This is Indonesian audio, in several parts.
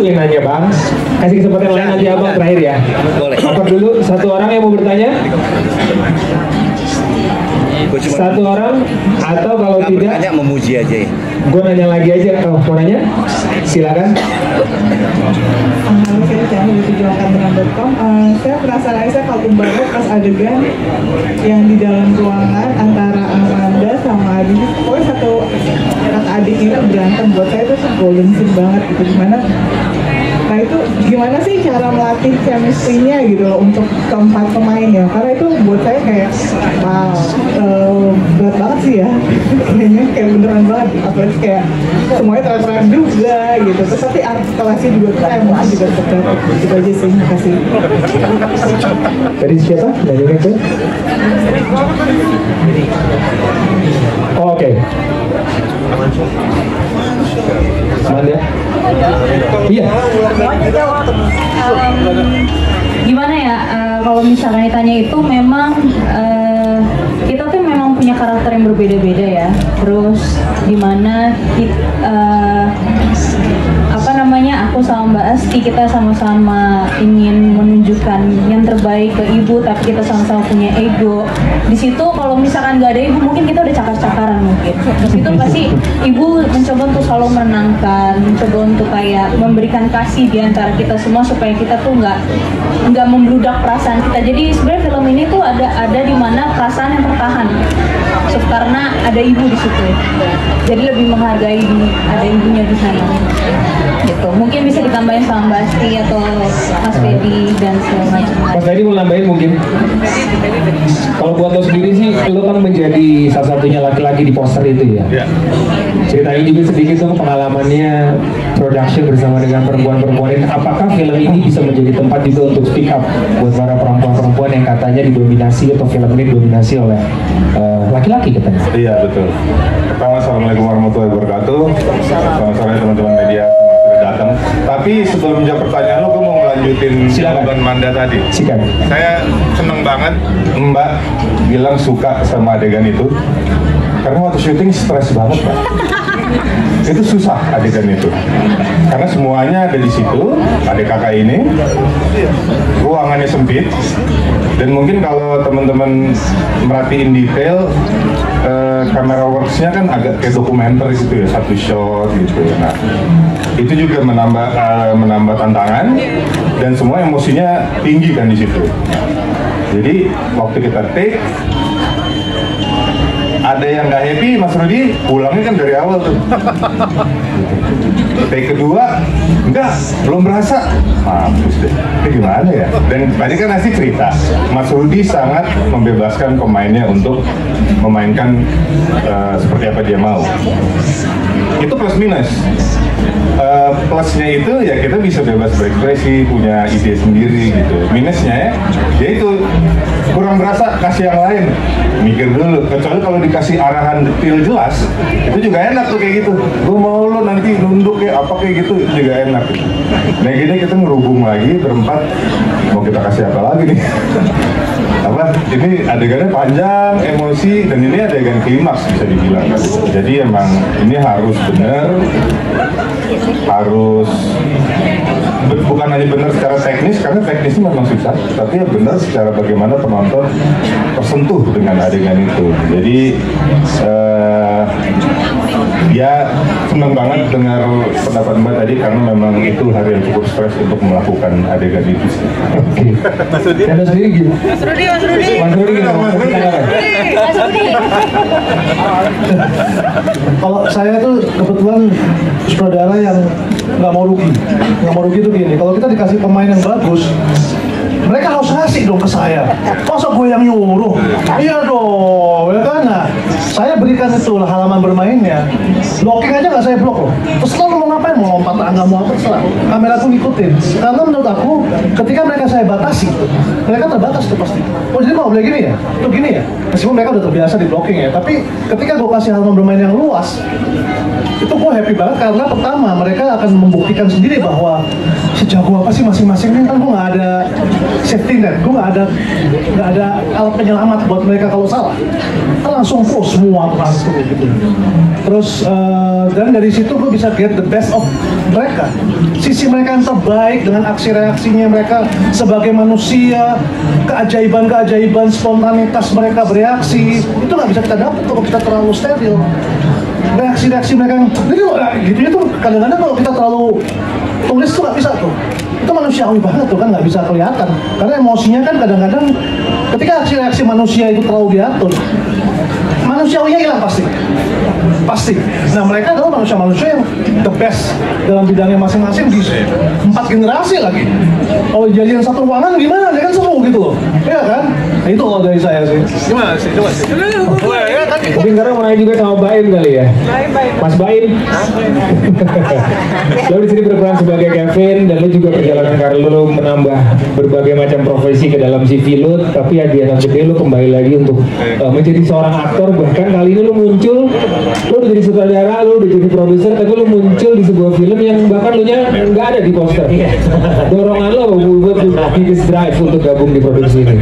yang nanya bang, kasih kesempatan lain nanti abang terakhir ya. Boleh. Apa dulu satu orang yang mau bertanya? Satu orang atau kalau tidak? Bertanya memuji aja ya. Gue nanya lagi aja, kalau mau nanya silakan. Halo, saya Cahaya dari tujuankanterang.com. Saya penasaran, saya kagum banget pas adegan yang di dalam ruangan antara Amanda sama Adi. Pokoknya satu kakak adik ini berantem, buat saya itu golden scene banget gitu. Nah itu gimana sih cara melatih chemistry-nya gitu loh untuk keempat pemain ya? Karena itu buat saya kayak wow, berat banget sih ya. Kayaknya kayak beneran banget. Apalagi kayak semuanya terang-terang juga gitu. Terus tapi artikulasi juga kita emosi juga terdapat. Gitu aja sih. Terima kasih. Dari siapa? Dari itu? Oh, oke. Amanda? Iya. Gimana ya, kalau misalkan ditanya itu memang kita tuh memang punya karakter yang berbeda-beda ya. Terus dimana aku sama Mbak Asti kita sama-sama ingin menunjukkan yang terbaik ke ibu, tapi kita sama-sama punya ego. Di situ kalau misalkan nggak ada ibu mungkin kita udah cakar-cakaran mungkin. Di situ pasti ibu mencoba untuk selalu menenangkan, mencoba untuk kayak memberikan kasih di antara kita semua supaya kita tuh nggak membludak perasaan kita. Jadi sebenarnya film ini tuh ada di mana perasaan yang tertahan. Karena ada ibu di situ, jadi lebih menghargai ada ibunya di sana. Gitu. Mungkin bisa ditambahin sama Mbak Asti atau Mas Fedi dan segala macam. Mas Fedi mau nambahin mungkin? Kalau buat lo sendiri sih, lo kan menjadi salah satunya laki-laki di poster itu ya. Ceritain juga sedikit dong pengalamannya production bersama dengan perempuan-perempuan ini. Apakah film ini bisa menjadi tempat juga untuk speak up buat para perempuan-perempuan yang katanya didominasi atau film ini didominasi oleh laki-laki katanya? Iya betul. Pertama, assalamualaikum warahmatullahi wabarakatuh. Selamat sore teman-teman media sudah datang. Tapi sebelum menjawab pertanyaan lo, gue mau melanjutin jawaban Manda tadi. Silakan. Saya seneng banget Mbak bilang suka sama adegan itu, karena waktu syuting stres banget Mbak. Itu susah adegan itu, karena semuanya ada di situ. Adik kakak ini, ruangannya sempit, dan mungkin kalau teman-teman merhatiin detail, kamera worksnya kan agak kayak dokumenter gitu ya, satu shot gitu. Nah, itu juga menambah tantangan, dan semua emosinya tinggi kan di situ. Jadi waktu kita take, ada yang nggak happy, Mas Rudi pulangnya kan dari awal tuh. Take kedua, enggak, belum berasa. Mampus deh, ini gimana ya? Dan tadi kan Nasi cerita, Mas Rudi sangat membebaskan pemainnya untuk memainkan seperti apa dia mau. Itu plus minus. Plusnya itu ya kita bisa bebas berekspresi, punya ide sendiri gitu. Minusnya ya itu kurang berasa, kasih yang lain, mikir dulu. Kecuali kalau dikasih arahan detail jelas, itu juga enak tuh kayak gitu. Gue mau lo nanti nunduk kayak apa kayak gitu, itu juga enak. Nah gini kita ngerubung lagi berempat, mau kita kasih apa lagi nih? Apa? Ini adegannya panjang, emosi, dan ini adegan klimaks bisa dibilang. Jadi emang ini harus benar, harus bukan hanya benar secara teknis, karena teknisnya memang susah, tapi ya benar secara bagaimana penonton tersentuh dengan adegan itu. Jadi ya senang banget dengar pendapat Mbak tadi, karena memang itu hari yang cukup stres untuk melakukan adegan itu. Oke. Mas Rudi? Mas Rudi gini. Mas Rudi gini. Mas Rudi. Kalau saya tuh kebetulan sutradara yang nggak mau rugi. Nggak mau rugi tuh gini, kalau kita dikasih pemain yang bagus, mereka harus ngasih dong ke saya. Masa gue yang nyuruh? Iya dong, ya kan? Nah, saya berikan itu halaman bermainnya. Blocking aja nggak saya blok loh. Terus lo mau ngapain? Mau lompat tangga, mau apa? Terserah. Kamera aku ngikutin. Karena menurut aku, ketika mereka saya batasi, mereka terbatas tuh pasti. Oh jadi mau boleh gini ya? Tuh gini ya? Meskipun mereka udah terbiasa di blocking ya. Tapi ketika gue kasih halaman bermain yang luas, itu gue happy banget karena pertama mereka akan membuktikan sendiri bahwa sejago apa sih masing-masing ini. Kan gue nggak ada safety net, gue nggak ada alat penyelamat buat mereka kalau salah. Kita langsung push semua langsung gitu. Terus Dan dari situ gue bisa get the best of mereka, sisi mereka yang terbaik dengan aksi reaksinya mereka sebagai manusia, keajaiban spontanitas mereka bereaksi itu nggak bisa kita dapat kalau kita terlalu steril. Reaksi mereka yang gitu itu kadang-kadang kalau kita terlalu tulis tuh nggak bisa tuh, itu manusiawi banget tuh kan, nggak bisa kelihatan karena emosinya kan kadang-kadang ketika aksi-reaksi manusia itu terlalu diatur, manusiawinya hilang pasti. Nah mereka adalah manusia-manusia yang the best dalam bidangnya masing-masing di 4 generasi lagi. Kalau jadian satu ruangan gimana? Dia kan seru gitu loh, iya kan? Nah, itu kalau dari saya sih. Gimana sih? Coba sih. Mungkin sekarang mau nanya juga sama Baim kali ya. Mas Baim. Lo di sini berperan sebagai Kevin dan lo juga perjalanan karir lo menambah berbagai macam profesi ke dalam CV lo, tapi ya di akhir lo kembali lagi untuk menjadi seorang aktor. Bahkan kali ini lo muncul, lo udah jadi sutradara, lo udah jadi produser, tapi lo muncul di sebuah film yang bahkan lo nya nggak ada di poster. Dorongan lo buat biggest drive untuk gabung di produksi ini.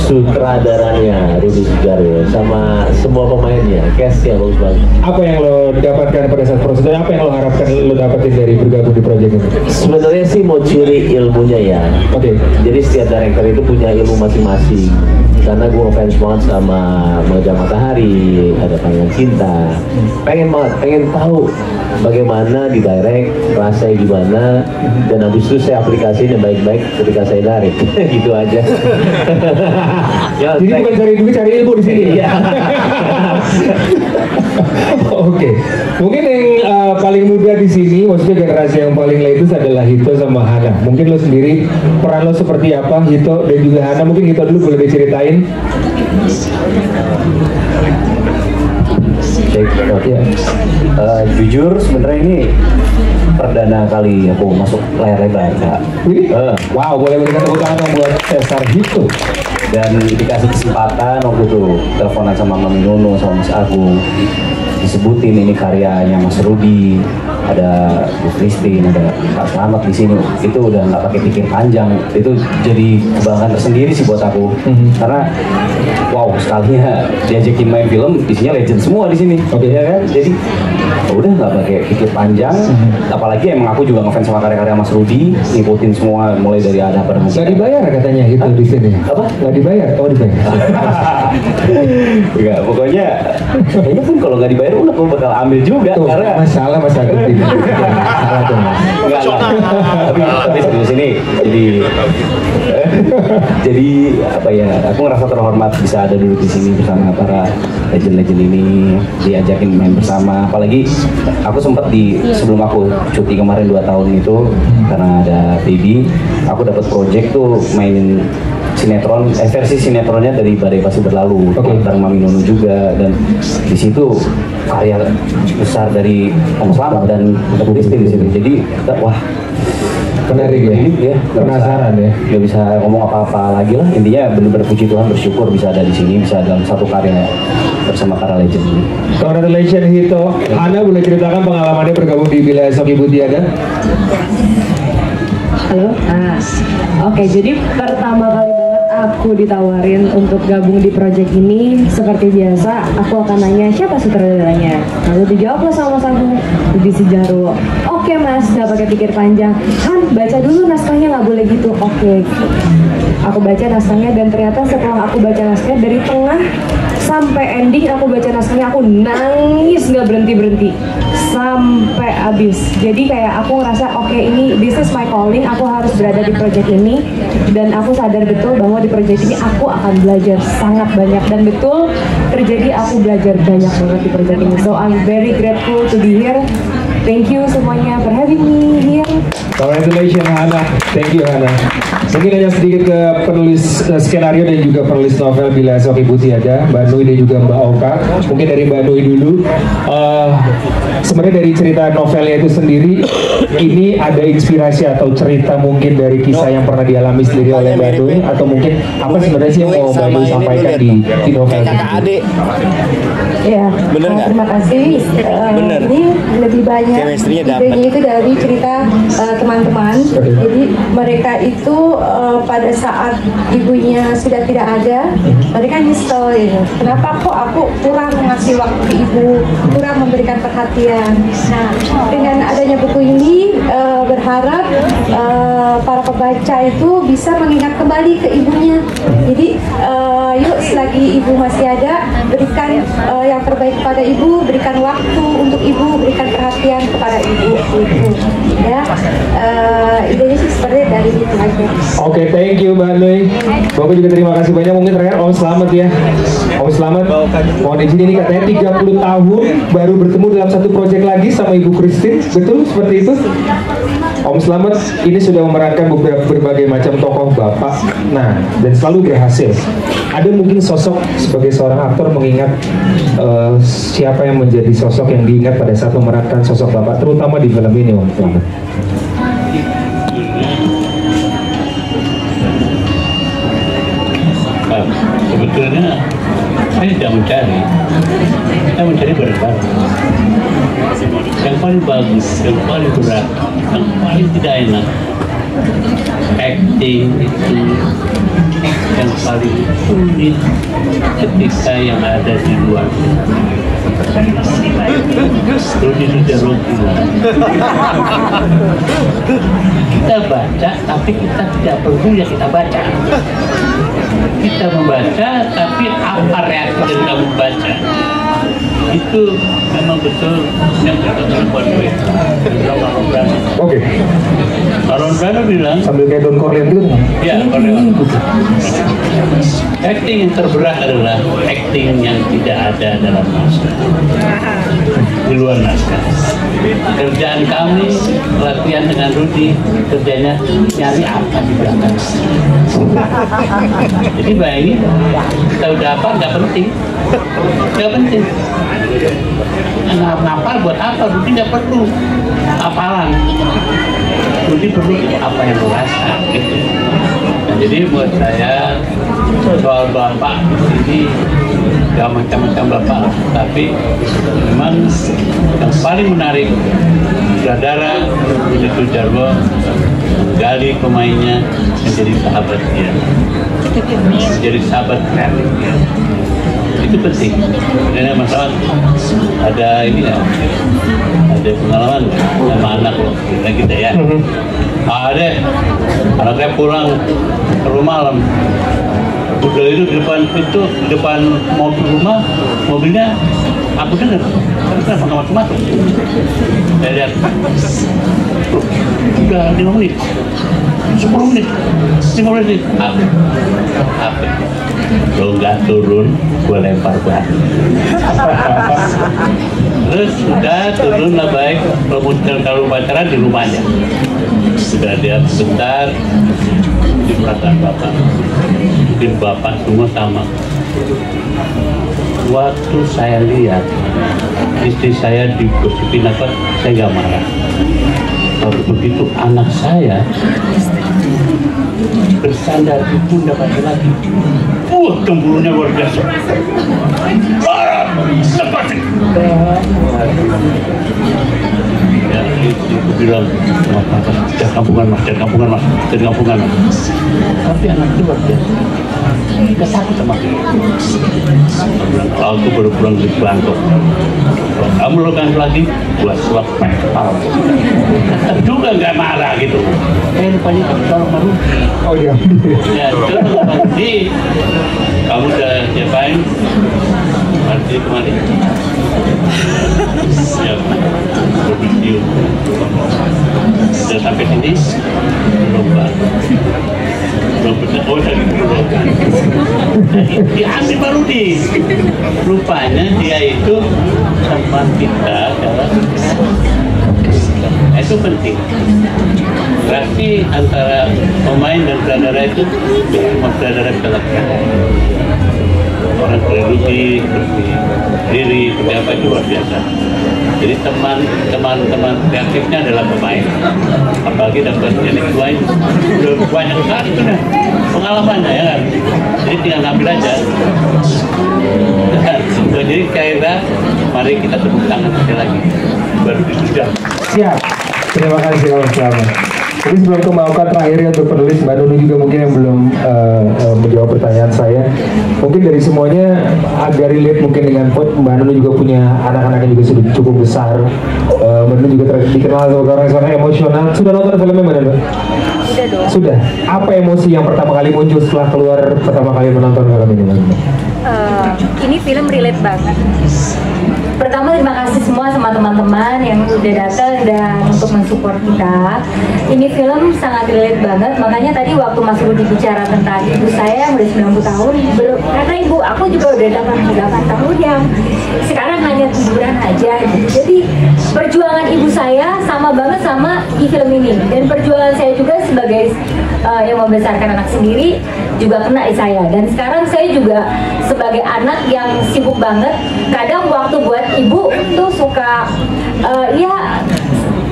Sutradaranya Rudi Sudjarwo sama semua pemainnya, cast-nya bagus banget. Apa yang lo dapatkan pada saat proses dan apa yang lo harapkan lo dapetin dari bergabung di proyek ini? Sebenarnya sih mau curi ilmunya ya. Oke. Jadi setiap director itu punya ilmu masing-masing. Karena gue fans banget sama Mengejar Matahari, ada Panggilan Cinta. Pengen tahu bagaimana di direct, rasanya gimana, dan habis itu saya aplikasiin yang baik-baik ketika saya direct. Gitu aja. Ya, jadi bukan cari duit, cari ilmu di sini. Iya. Oke, mungkin yang paling muda di sini, maksudnya generasi yang paling latest adalah Hito sama Hana. Mungkin lo sendiri peran lo seperti apa, Hito dan juga Hana? Mungkin Hito dulu boleh diceritain. Ya. Jujur sebenarnya ini perdana kali aku masuk layar lebar, Kak. Wow, boleh berikan tepuk tangan buat Cesar Hito. Dan dikasih kesempatan waktu itu teleponan sama Mami Nono sama Mas Agung, disebutin ini karyanya Mas Rudi, ada Bu Christine, ada Pak Slamet di sini. Itu udah nggak pakai pikir panjang, itu jadi kebanggaan tersendiri sih buat aku. Karena wow, sekalinya diajakin main film, isinya legend semua di sini. Ya kan? Jadi udah nggak pakai pikir panjang. Apalagi emang aku juga ngefans sama karya-karya Mas Rudi, ngikutin semua mulai dari Ada Apa Dengan Kita. Nggak dibayar katanya itu di sini. Apa? Nggak dibayar? Oh dibayar. Enggak, pokoknya kayaknya pun kalau nggak dibayar udah aku bakal ambil juga. Tuh, karena masalah ini. Salah tuh mas. Enggak, tapi serius ini jadi apa ya, aku ngerasa terhormat bisa ada dulu di sini bersama para legend-legend ini, diajakin main bersama. Apalagi aku sempat sebelum aku cuti kemarin 2 tahun itu karena ada baby, aku dapat project tuh mainin sinetron, versi sinetronnya dari Badai Pasti Berlalu, bareng Mami Nono juga, dan di situ karya besar dari Om Slamet dan Bu Christine di situ. Jadi wah, menarik ya, penasaran ya. Gak bisa ngomong apa-apa lagi lah, intinya bener-bener puji Tuhan, bersyukur bisa ada di sini, bisa dalam satu karya bersama para legend ini. Congratulations Hito. Hana boleh ceritakan pengalamannya bergabung di Bila Esok Ibu Tiada? Halo. Oke, jadi pertama kali banget aku ditawarin untuk gabung di project ini, seperti biasa aku akan nanya siapa sutradaranya. Lalu dijawablah sama Mas Agung, Rudi Sudjarwo. Oke Mas, gak pakai pikir panjang. Han, baca dulu naskahnya, nggak boleh gitu. Oke. Aku baca naskahnya dan ternyata setelah aku baca naskahnya dari tengah sampai ending aku baca naskahnya, aku nangis nggak berhenti sampai habis. Jadi kayak aku ngerasa oke, ini this is my calling, aku harus berada di project ini, dan aku sadar betul bahwa di project ini aku akan belajar sangat banyak, dan betul terjadi, aku belajar banyak banget di project ini. So I'm very grateful to be here. Thank you semuanya for having me here. Congratulations Hana, thank you Hana. Mungkin hanya sedikit ke penulis skenario dan juga penulis novel Bila Esok Ibu Tiada, Mbak Nui dan juga Mbak Oka. Mungkin dari Mbak Nui dulu. Sebenarnya dari cerita novelnya itu sendiri, ini ada inspirasi atau cerita mungkin dari kisah yang pernah dialami sendiri oleh Mbak Nui, atau mungkin apa sebenarnya sih yang mau Mbak Nui sampaikan di novel ini? Ya, terima kasih. Ini lebih banyak idenya itu dari cerita teman-teman Jadi mereka itu pada saat ibunya sudah tidak ada, mereka nyesel ya. Kenapa kok aku kurang ngasih waktu ke ibu, kurang memberikan perhatian. Nah, dengan adanya buku ini berharap para pembaca itu bisa mengingat kembali ke ibunya. Jadi yuk selagi ibu masih ada, berikan yang terbaik kepada ibu, berikan waktu untuk ibu, berikan perhatian kepada ibu gitu. Ya, idenya sih seperti dari itu aja. Oke, thank you Mbak Nui. Bapak juga terima kasih banyak. Mungkin terakhir Om Slamet ya. Om Slamet, mohon izin, ini katanya 30 tahun baru bertemu dalam satu proyek lagi sama Ibu Christine. Betul seperti itu? Om Slamet ini sudah memerankan berbagai macam tokoh Bapak. Nah, dan selalu berhasil. Ada mungkin sosok sebagai seorang aktor mengingat siapa yang menjadi sosok yang diingat pada saat memerankan sosok Bapak, terutama di film ini, Om Slamet. Sebetulnya saya tidak mencari, kita mencari barang-barang yang paling bagus, yang paling berat, yang paling tidak enak. Acting itu yang paling sulit ketika yang ada di luar. Rudi sudah bilang, kita baca tapi kita tidak perlu ya kita baca. Kita membaca tapi apa reaksi dari kamu baca itu memang betul yang dikatakan buat gue. Oke. Marlon Brando bilang sambil kayak Don Corleone gitu. Ya, Corleone. Acting yang terberat adalah acting yang tidak ada dalam naskah, di luar naskah. Kerjaan kami latihan dengan Rudi, kerjanya nyari apa di belakang. Jadi bayangin, kita udah apa nggak penting, ngapal buat apa? Rudi nggak perlu hafalan, Rudi perlu apa yang merasa gitu. Nah, jadi buat saya soal Bapak ini gak macam-macam Bapak, tapi memang yang paling menarik sutradara itu Jarwo menggali pemainnya menjadi sahabat dia, menjadi sahabat kreatif dia. Itu penting. Karena masalah ada ini ya, ada pengalaman sama anak loh, kita ya. Ada anaknya pulang ke rumah malam, udah itu di depan pintu, di depan mobil rumah, mobilnya aku dengar, kenapa nggak masuk? Saya lihat, udah 5 menit, 10 menit, 15 menit, apa? Kalau nggak turun, gue lempar batu. Terus udah turun lah baik, kalau pacaran di rumahnya. Sudah dia sebentar di perasaan Bapak. Mungkin Bapak semua sama. Waktu saya lihat istri saya digosipin apa, saya nggak marah. Kalau begitu anak saya bersandar di pundak laki-laki, cemburunya luar biasa. Seperti ya, itu bilang, jangan kampungan mas, jangan kampungan mas, jangan kampungan mas. Tapi anak itu luar biasa, gak takut sama dia. Kalau aku baru pulang dari Bangkok, kalau kamu lakukan lagi, gua suap pekal. Tetap juga gak marah gitu. Rupanya kamu tolong malu. Oh iya. Ya, itu jadi kamu udah siapain? Nanti kemarin. Ya, bervideo. Sudah sampai sini, lomba. Oh, dari dulu. Diambil baru di. Rupanya dia itu teman kita adalah itu penting. Berarti antara pemain dan sutradara itu sutradara bisa lakukan. Orang produksi, seperti diri, seperti apa itu luar biasa. Jadi teman-teman kreatifnya adalah pemain. Apalagi dapat jadi pemain udah banyak sekali itu dah pengalamannya ya kan. Jadi tinggal ngambil aja. Jadi kira mari kita tepuk tangan sekali lagi baru sudah. Siap. Terima kasih Om Slamet. Jadi sebelum ke Mbak Oka terakhirnya untuk penulis, Mbak Nunu juga mungkin yang belum menjawab pertanyaan saya. Mungkin dari semuanya agak relate mungkin dengan Mbak Nunu juga punya anak-anak yang juga sudah cukup besar. Mbak Nunu juga dikenal sebagai orang yang emosional. Sudah nonton filmnya Mbak Nunu? Sudah dong. Sudah. Apa emosi yang pertama kali muncul setelah keluar pertama kali menonton film ini Mbak Nunu? Ini film relate banget. Pertama terima kasih semua sama teman-teman yang udah datang dan untuk mensupport kita. Ini film sangat relate banget, makanya tadi waktu Mas Rudi bicara tentang ibu saya yang udah 90 tahun, karena ibu aku juga udah 88 tahun yang sekarang hanya tiduran aja gitu. Jadi perjuangan ibu saya sama banget sama di film ini, dan perjuangan saya juga sebagai yang membesarkan anak sendiri juga kena di saya. Dan sekarang saya juga sebagai anak yang sibuk banget, kadang waktu buat ibu tuh suka ya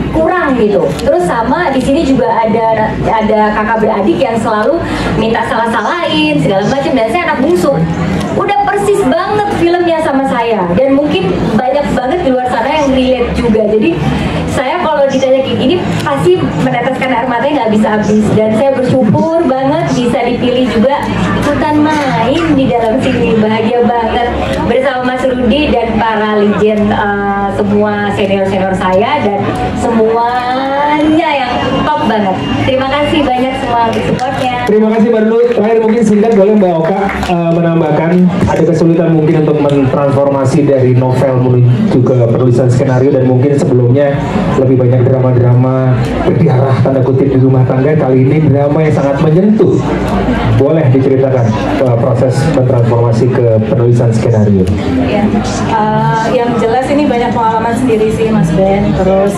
kurang gitu. Terus sama di sini juga ada kakak beradik yang selalu minta salah-salahin segala macam, dan saya anak bungsu. Udah persis banget filmnya sama saya, dan mungkin banyak banget di luar sana yang relate juga. Jadi saya kalau ditanya kayak gini pasti meneteskan air matanya nggak bisa habis, dan saya bersyukur banget bisa dipilih juga ikutan main di dalam sini. Bahagia banget bersama Mas Rudi dan para legend, semua senior-senior saya dan semuanya yang top banget. Terima kasih banyak semua untuk supportnya. Terima kasih Mbak Nunu. Terakhir mungkin singkat boleh Mbak Oka menambahkan, ada kesulitan mungkin untuk mentransformasi dari novel menuju ke penulisan skenario, dan mungkin sebelumnya lebih banyak drama-drama berdarah tanda kutip di rumah tangga, kali ini drama yang sangat menyentuh. Boleh diceritakan proses mentransformasi ke penulisan skenario? Ya, yang jelas ini banyak pengalaman sendiri sih Mas Ben, terus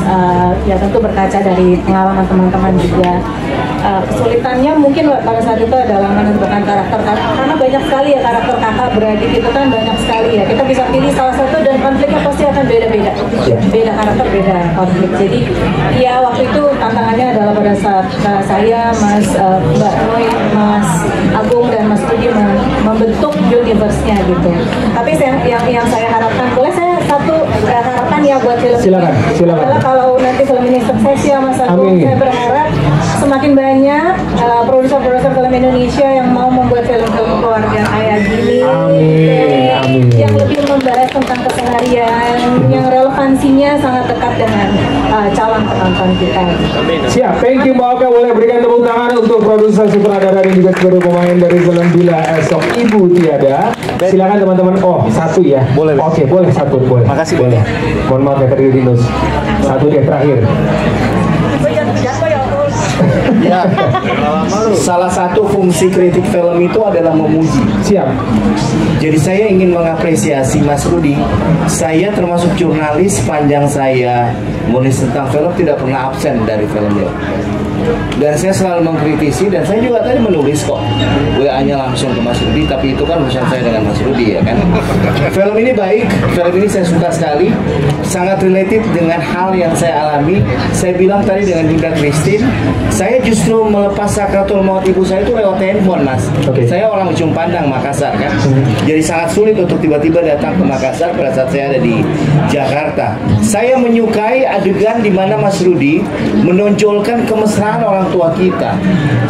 ya tentu berkaca dari pengalaman teman-teman juga. Kesulitannya mungkin pada saat itu adalah menentukan karakter, karena banyak sekali ya karakter kakak beradik itu kan banyak sekali ya. Kita bisa pilih salah satu dan konfliknya pasti akan beda-beda, beda karakter, beda konflik. Jadi ya waktu itu tantangannya adalah pada saat saya, Mas Mbak Roy, Mas Agung dan Mas Rudi membentuk universe-nya gitu. Tapi yang saya harapkan, boleh saya satu harapan ya buat film silakan, ini? silakan. Adalah kalau nanti film ini sukses ya Mas Agung, saya berharap semakin banyak produser-produser film Indonesia yang mau membuat film-film keluarga kayak gini. Amin. Yang lebih membahas tentang keseharian, yang relevansinya sangat dekat dengan calon penonton kita. Siap, thank you Mbak Oka. Boleh berikan tepuk tangan untuk produser, sutradara dan juga seluruh pemain dari film Bila Esok Ibu Tiada. Silakan teman-teman. Oh, satu ya. Boleh. Oke, boleh satu, boleh. Makasih. Boleh. Mohon maaf ya tadi Dinus. Satu deh terakhir. Ya, salah satu fungsi kritik film itu adalah memuji. Siap. Jadi saya ingin mengapresiasi Mas Rudi. Saya termasuk jurnalis, sepanjang saya menulis tentang film tidak pernah absen dari filmnya. Dan saya selalu mengkritisi, dan saya juga tadi menulis kok WA-nya langsung ke Mas Rudi, tapi itu kan urusan saya dengan Mas Rudi ya kan. Film ini baik, film ini saya suka sekali, sangat related dengan hal yang saya alami. Saya bilang tadi dengan Dinda Christine, saya justru melepas sakratul maut ibu saya itu lewat handphone Mas. Saya orang ujung pandang Makassar kan, jadi sangat sulit untuk tiba-tiba datang ke Makassar pada saat saya ada di Jakarta. Saya menyukai adegan di mana Mas Rudi menonjolkan kemesraan orang tua kita.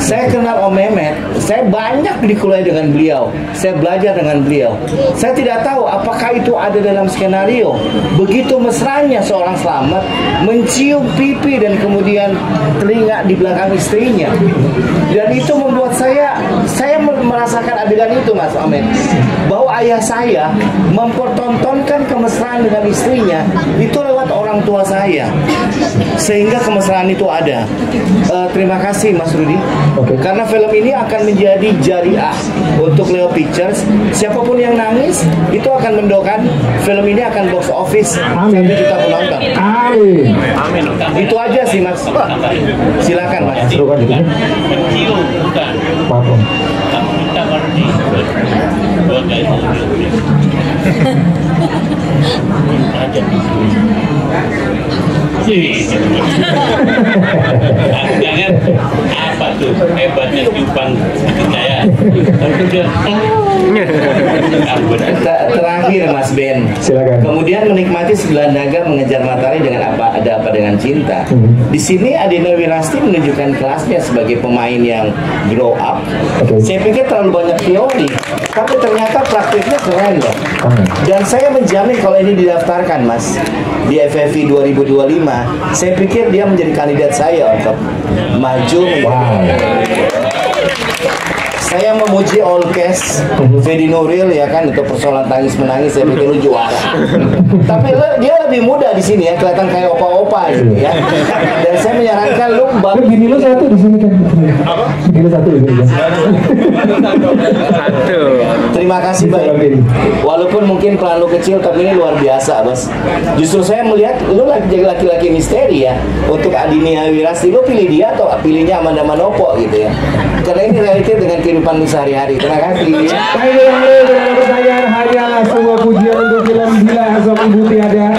Saya kenal Om Mehmet, saya banyak dikuliah dengan beliau, saya belajar dengan beliau. Saya tidak tahu apakah itu ada dalam skenario. Begitu mesranya seorang Slamet mencium pipi dan kemudian telinga di belakang istrinya, dan itu membuat saya merasakan adegan itu Mas Amin, bahwa ayah saya mempertontonkan kemesraan dengan istrinya itu lewat orang tua saya, sehingga kemesraan itu ada. Terima kasih Mas Rudi, karena film ini akan menjadi jariah untuk Leo Pictures. Siapapun yang nangis itu akan mendoakan film ini akan box office 1 juta penonton. Amin. Amin. Itu aja sih Mas. Silakan Mas. Mencium bukan. Maaf Om. Kita baru di dua kali. Jangan apa tuh hebatnya Jepang saya. Terakhir Mas Ben, silakan. Kemudian menikmati sebelah naga mengejar matahari dengan ada apa dengan cinta. Di sini Adina Wirasti menunjukkan kelasnya sebagai pemain yang grow up. Saya pikir terlalu banyak teori, tapi ternyata praktiknya keren loh. Dan saya menjamin kalau ini didaftarkan Mas di FFV 2025, saya pikir dia menjadi kandidat saya untuk maju. Saya memuji Olkes, Fedi Nuril ya kan, untuk persoalan tangis menangis saya pikir lu juara. Tapi dia lebih muda di sini ya, kelihatan kayak opa-opa gitu ya. Dan saya menyarankan lu gini lo satu di sini kan. Apa? Gini satu di sini. Satu. Terima kasih Baik. Walaupun mungkin peran lu kecil tapi ini luar biasa, Bos. Justru saya melihat lu laki-laki misteri ya. Untuk Adini Wirasti lu pilih dia atau pilihnya Amanda Manopo gitu ya. Karena ini reality dengan kehidupan sehari-hari. Terima kasih. Baik, dengan pertanyaan hanyalah sebuah pujian untuk film Bila Esok Ibu Tiada.